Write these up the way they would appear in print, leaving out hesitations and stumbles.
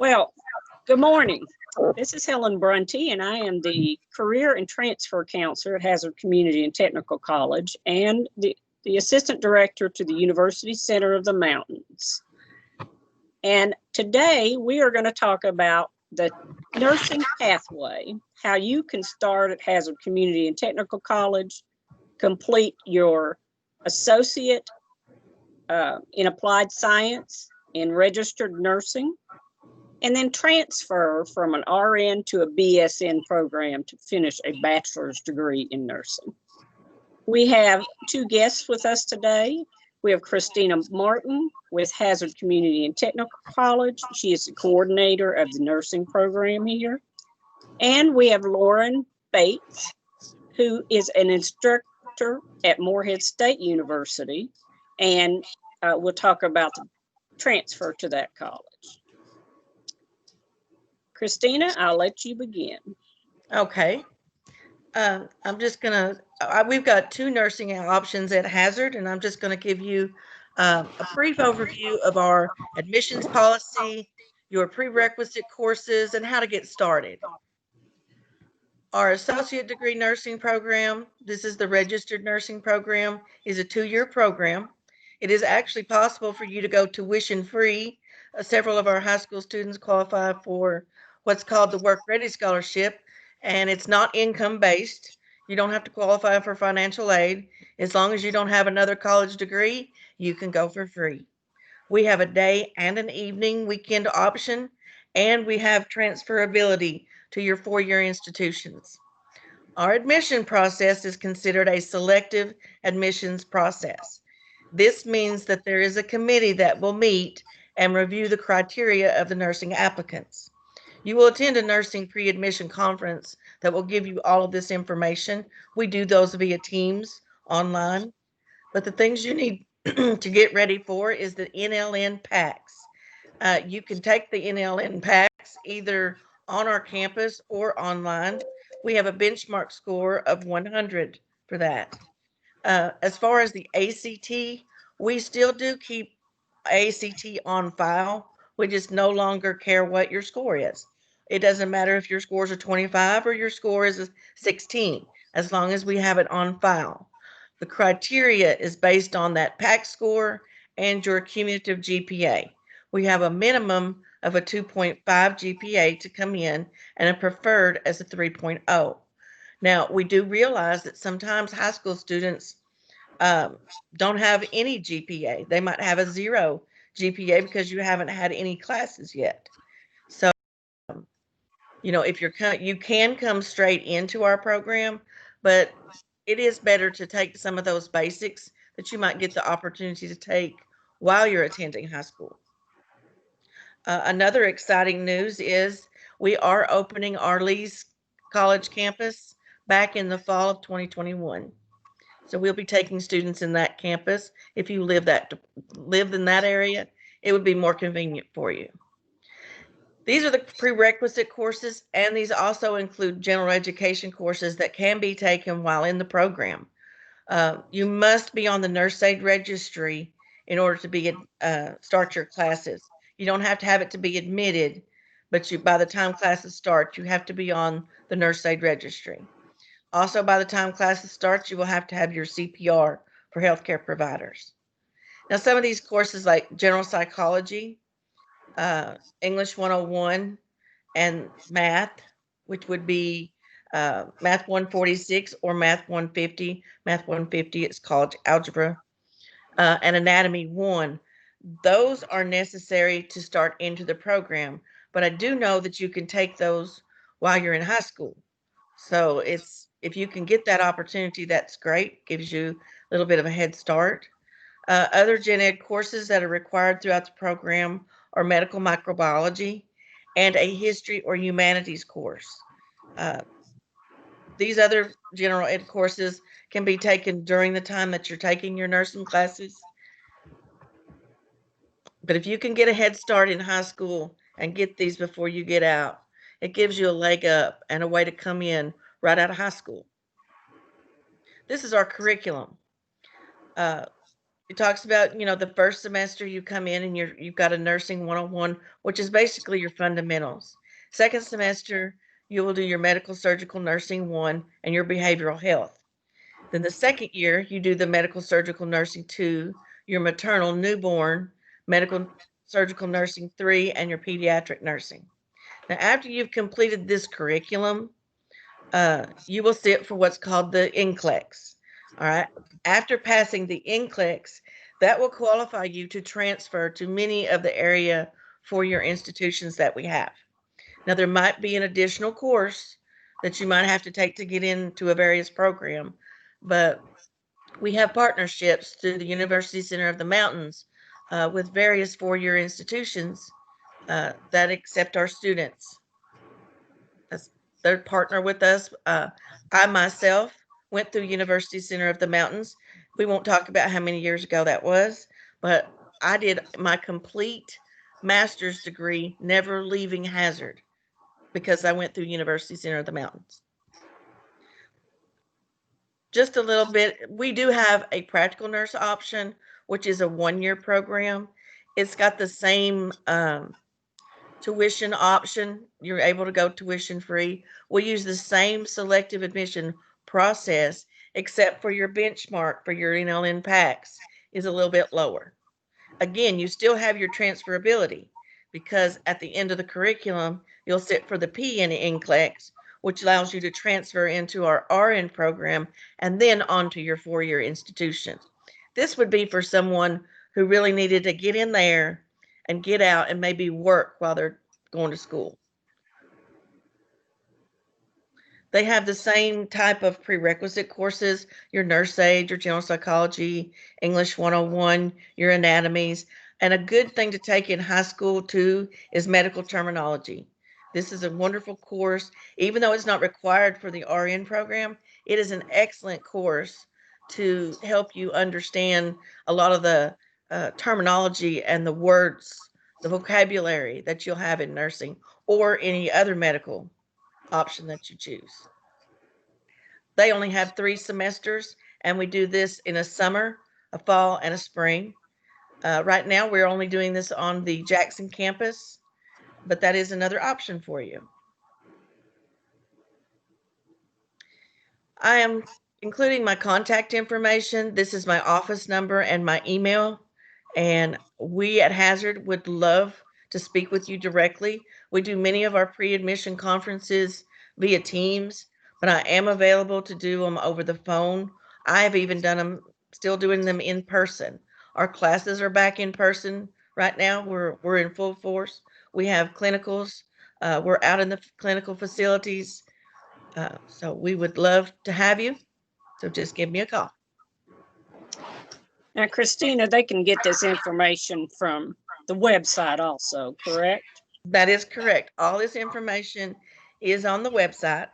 Well, good morning. This is Helen Brunty, and I am the Career and Transfer Counselor at Hazard Community and Technical College and the Assistant Director to the University Center of the Mountains. And today we are going to talk about the nursing pathway, how you can start at Hazard Community and Technical College, complete your associate in applied science in registered nursing, and then transfer from an RN to a BSN program to finish a bachelor's degree in nursing. We have two guests with us today. We have Christina Martin with Hazard Community and Technical College. She is the coordinator of the nursing program here. And we have Lauren Bates, who is an instructor at Morehead State University. And we'll talk about the transfer to that college. Christina, I'll let you begin. Okay. I'm just going to, we've got two nursing options at Hazard, and I'm just going to give you a brief overview of our admissions policy, your prerequisite courses, and how to get started. Our associate degree nursing program, this is the registered nursing program, is a 2-year program. It is actually possible for you to go tuition free. Several of our high school students qualify for what's called the Work Ready Scholarship, and it's not income based. You don't have to qualify for financial aid. As long as you don't have another college degree, you can go for free. We have a day and an evening weekend option, and we have transferability to your 4-year institutions. Our admission process is considered a selective admissions process. This means that there is a committee that will meet and review the criteria of the nursing applicants. You will attend a nursing pre-admission conference that will give you all of this information. We do those via Teams online, but the things you need to get ready for is the NLN PACS. You can take the NLN PACS either on our campus or online. We have a benchmark score of 100 for that. As far as the ACT, we still do keep ACT on file. We just no longer care what your score is. It doesn't matter if your scores are 25 or your score is 16, as long as we have it on file. The criteria is based on that PAC score and your cumulative GPA. We have a minimum of a 2.5 GPA to come in and a preferred as a 3.0. Now, we do realize that sometimes high school students don't have any GPA. They might have a 0 GPA because you haven't had any classes yet. So, if you can come straight into our program, but it is better to take some of those basics that you might get the opportunity to take while you're attending high school. Another exciting news is we are opening our Lee's College campus back in the fall of 2021. So we'll be taking students in that campus. If you lived in that area, it would be more convenient for you. These are the prerequisite courses, and these also include general education courses that can be taken while in the program. You must be on the nurse aid registry in order to start your classes. You don't have to have it to be admitted, but by the time classes start, you have to be on the nurse aid registry. Also, by the time classes start, you will have to have your CPR for healthcare providers. Now, some of these courses like general psychology, English 101, and math, which would be Math 146 or Math 150. Math 150 is college algebra, and Anatomy 1. Those are necessary to start into the program, but I do know that you can take those while you're in high school. So if you can get that opportunity, that's great. Gives you a little bit of a head start. Other gen ed courses that are required throughout the program are medical microbiology and a history or humanities course. These other general ed courses can be taken during the time that you're taking your nursing classes. But if you can get a head start in high school and get these before you get out, it gives you a leg up and a way to come in right out of high school. This is our curriculum. As it talks about, the first semester you come in and you've got a nursing 101, which is basically your fundamentals. Second semester, you will do your medical surgical nursing 1 and your behavioral health. Then the second year, you do the medical surgical nursing 2, your maternal newborn, medical surgical nursing 3, and your pediatric nursing. Now, after you've completed this curriculum, you will sit for what's called the NCLEX. All right. After passing the NCLEX, that will qualify you to transfer to many of the area 4-year institutions that we have. Now, there might be an additional course that you might have to take to get into a various program, but we have partnerships through the University Center of the Mountains with various 4-year institutions that accept our students. They partner with us. I myself went through University Center of the Mountains. We won't talk about how many years ago that was, but I did my complete master's degree, never leaving Hazard, because I went through University Center of the Mountains. Just a little bit, we do have a practical nurse option, which is a 1-year program. It's got the same tuition option. You're able to go tuition free. We use the same selective admission process, except for your benchmark for your NLN PACS is a little bit lower. Again, you still have your transferability, because at the end of the curriculum, you'll sit for the P in NCLEX, which allows you to transfer into our RN program and then onto your 4-year institution. This would be for someone who really needed to get in there and get out and maybe work while they're going to school. They have the same type of prerequisite courses, your nurse aid, your general psychology, English 101, your anatomies. And a good thing to take in high school too is medical terminology. This is a wonderful course. Even though it's not required for the RN program, it is an excellent course to help you understand a lot of the terminology and the words, the vocabulary that you'll have in nursing or any other medical option that you choose. They only have 3 semesters, and we do this in a summer, a fall, and a spring. Right now, we're only doing this on the Jackson campus, but that is another option for you. I am including my contact information. This is my office number and my email. And we at Hazard would love to speak with you directly. We do many of our pre-admission conferences via Teams, but I am available to do them over the phone. I have even done them, still doing them in person. Our classes are back in person right now. We're in full force. We have clinicals. We're out in the clinical facilities. So we would love to have you. So just give me a call. Now, Christina, they can get this information from the website also, correct? That is correct. All this information is on the website.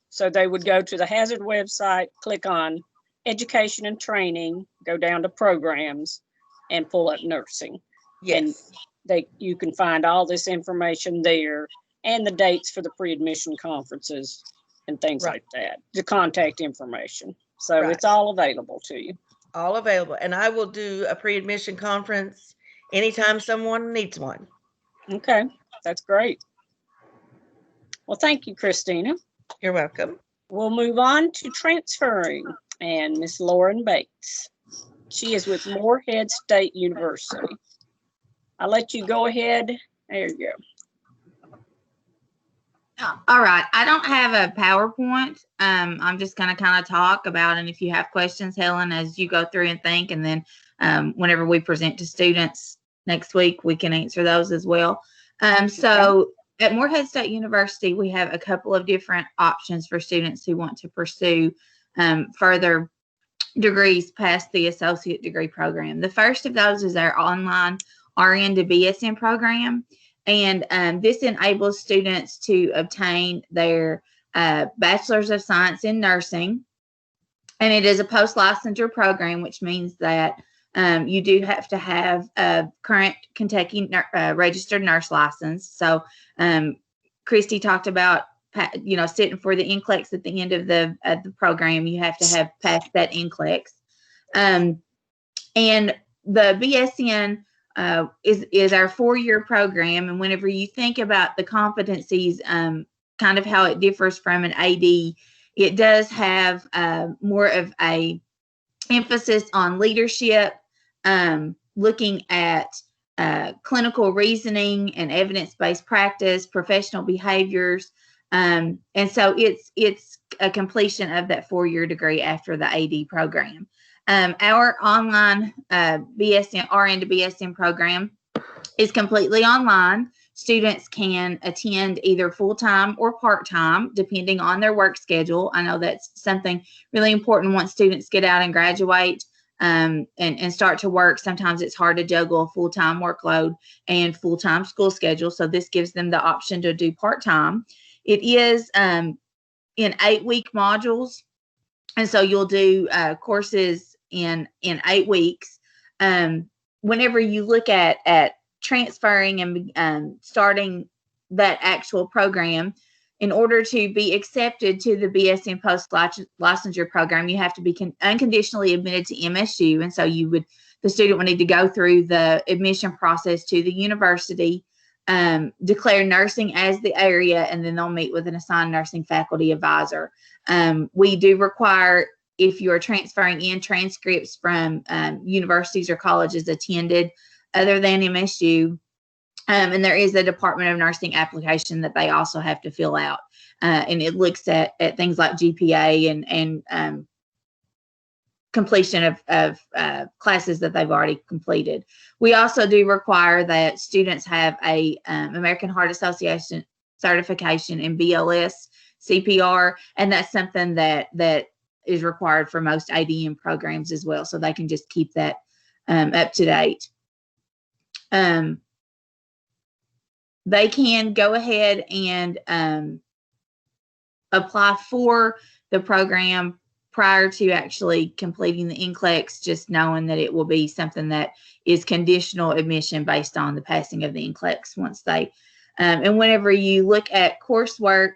So they would go to the Hazard website, click on education and training, go down to programs, and pull up nursing. Yes. And you can find all this information there and the dates for the pre-admission conferences and things like that, the contact information. So it's all available to you. All available. And I will do a pre-admission conference anytime someone needs one. Okay, that's great. Well, thank you, Christina. You're welcome. We'll move on to transferring and Miss Lauren Bates. She is with Morehead State University. I'll let you go ahead. There you go. All right. I don't have a PowerPoint. I'm just going to kind of talk about, and if you have questions, Helen, as you go through and think, and then whenever we present to students next week, we can answer those as well. So at Morehead State University, we have a couple of different options for students who want to pursue further degrees past the associate degree program. The first of those is our online RN to BSN program. And this enables students to obtain their Bachelor's of Science in Nursing. And it is a post-licensure program, which means that you do have to have a current Kentucky registered nurse license. So Christy talked about, sitting for the NCLEX at the end of the program. You have to have passed that NCLEX. And the BSN is our 4-year program. And whenever you think about the competencies, kind of how it differs from an AD, it does have more of a emphasis on leadership, looking at clinical reasoning and evidence-based practice, professional behaviors. And so it's a completion of that 4-year degree after the AD program. Our online BSN, RN to BSN program is completely online. Students can attend either full-time or part-time, depending on their work schedule. I know that's something really important once students get out and graduate and start to work. Sometimes it's hard to juggle a full-time workload and full-time school schedule. So this gives them the option to do part-time. It is in 8-week modules. And so you'll do courses in 8 weeks. Whenever you look at transferring and starting that actual program, in order to be accepted to the BSN post-licensure program, you have to be unconditionally admitted to MSU. And so the student would need to go through the admission process to the university, declare nursing as the area, and then they'll meet with an assigned nursing faculty advisor. We do require, if you are transferring in, transcripts from universities or colleges attended other than MSU. And there is a Department of Nursing application that they also have to fill out. And it looks at things like GPA and completion of classes that they've already completed. We also do require that students have a American Heart Association certification in BLS CPR, and that's something that is required for most ADM programs as well, so they can just keep that up to date. They can go ahead and apply for the program prior to actually completing the NCLEX, just knowing that it will be something that is conditional admission based on the passing of the NCLEX once they, and whenever you look at coursework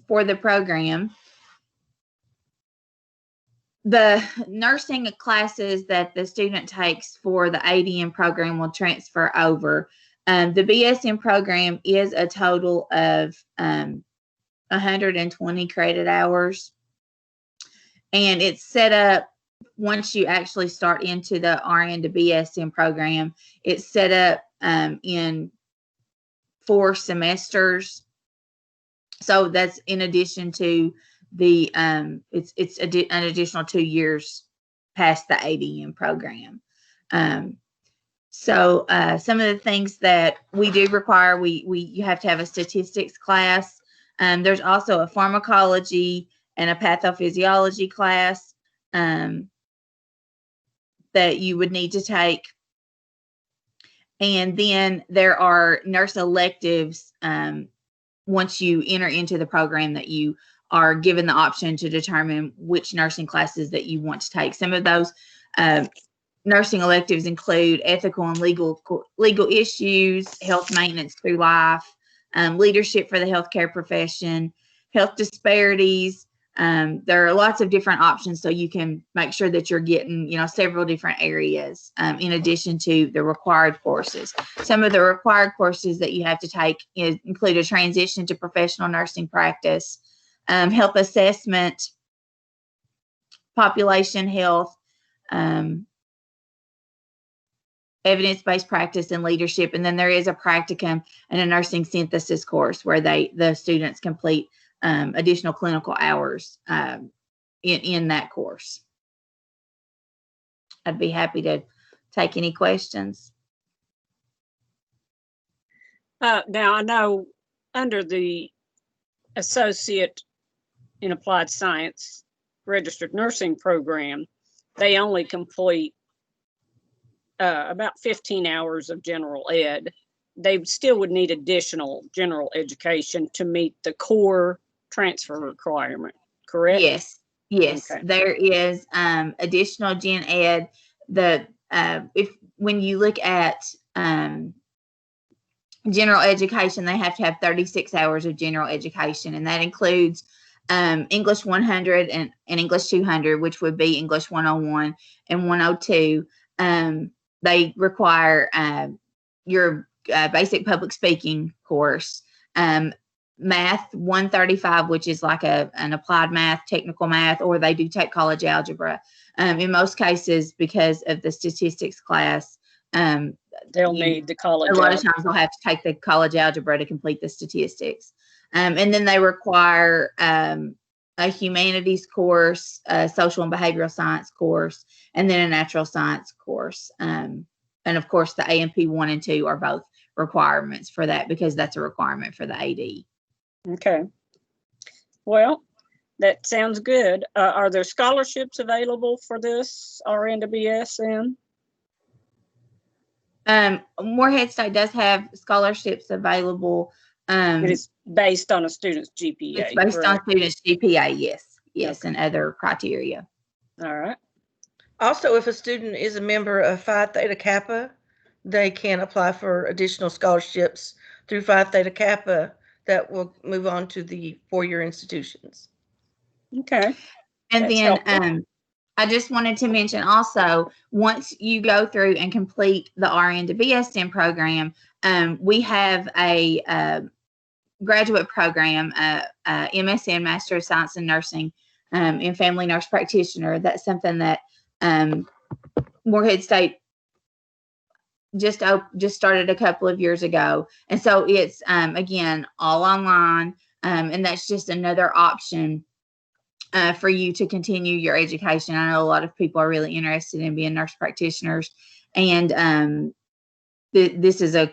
for the program, the nursing classes that the student takes for the ADM program will transfer over. The BSN program is a total of 120 credit hours, and it's set up once you actually start into the RN to BSN program. It's set up in 4 semesters, so that's in addition to the it's an additional 2 years past the ADM program. So some of the things that we do require, you have to have a statistics class. There's also a pharmacology and a pathophysiology class that you would need to take. And then there are nurse electives once you enter into the program, that you are given the option to determine which nursing classes that you want to take. Some of those nursing electives include ethical and legal issues, health maintenance through life, leadership for the healthcare profession, health disparities. There are lots of different options, so you can make sure that you're getting, several different areas in addition to the required courses. Some of the required courses that you have to take include a transition to professional nursing practice, health assessment, population health, evidence-based practice and leadership. And then there is a practicum and a nursing synthesis course where the students complete additional clinical hours in that course. I'd be happy to take any questions. Now, I know under the Associate in Applied Science Registered Nursing Program, they only complete about 15 hours of general ed. They still would need additional general education to meet the core transfer requirement, correct? Yes. Okay. There is additional gen ed. When you look at general education, they have to have 36 hours of general education, and that includes English 100 and English 200, which would be English 101 and 102. They require your basic public speaking course, math 135, which is like an applied math, technical math, or they do take college algebra. In most cases, because of the statistics class, They'll need the college a lot of algebra. times they'll have to take the college algebra to complete the statistics. And then they require a humanities course, a social and behavioral science course, and then a natural science course. And of course, the A&P 1 and 2 are both requirements for that, because that's a requirement for the AD. Okay. Well, that sounds good. Are there scholarships available for this RN to BS then? Morehead State does have scholarships available. It is based on a student's GPA. It's based on correct? students' GPA, yes, Okay. and other criteria. All right. Also, if a student is a member of Phi Theta Kappa, they can apply for additional scholarships through Phi Theta Kappa that will move on to the four-year institutions. Okay. And That's then helpful. I just wanted to mention also, once you go through and complete the RN to BSN program, we have a graduate program, MSN, Master of Science in Nursing, in Family Nurse Practitioner. That's something that Morehead State just started a couple of years ago. And so it's, again, all online, and that's just another option for you to continue your education. I know a lot of people are really interested in being nurse practitioners, and this is a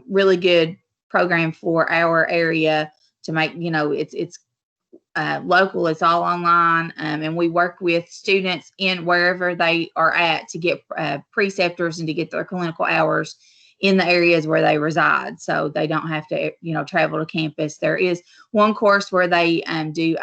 really good program for our area to make, it's local, it's all online, and we work with students in wherever they are at to get preceptors and to get their clinical hours in the areas where they reside, so they don't have to travel to campus. There is one course where they do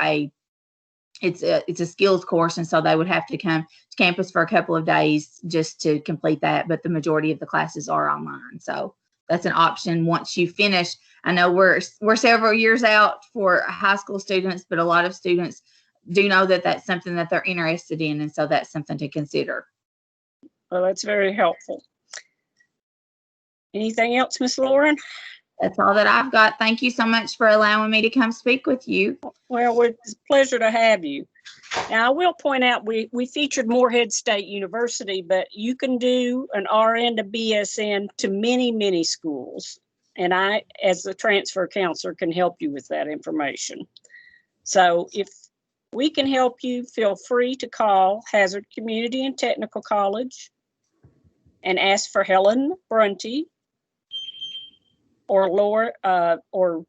it's a skills course, and so they would have to come to campus for a couple of days just to complete that, but the majority of the classes are online, so that's an option once you finish. I know we're several years out for high school students, but a lot of students do know that that's something that they're interested in, and so that's something to consider. Well, that's very helpful. Anything else, Miss Lauren? That's all that I've got. Thank you so much for allowing me to come speak with you. Well, it's a pleasure to have you. Now, I will point out we featured Morehead State University, but you can do an RN to BSN to many, many schools. And I, as the transfer counselor, can help you with that information. So if we can help you, feel free to call Hazard Community and Technical College and ask for Helen Brunty or Laura or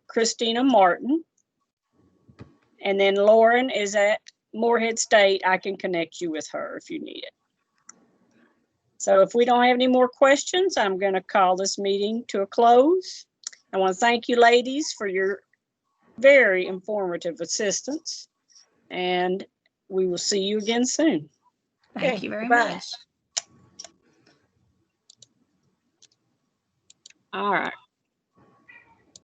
Christina Martin. And then Lauren is at Morehead State. I can connect you with her if you need it. So if we don't have any more questions, I'm going to call this meeting to a close. I want to thank you, ladies, for your very informative assistance. And we will see you again soon. Thank you very Bye. much. All right.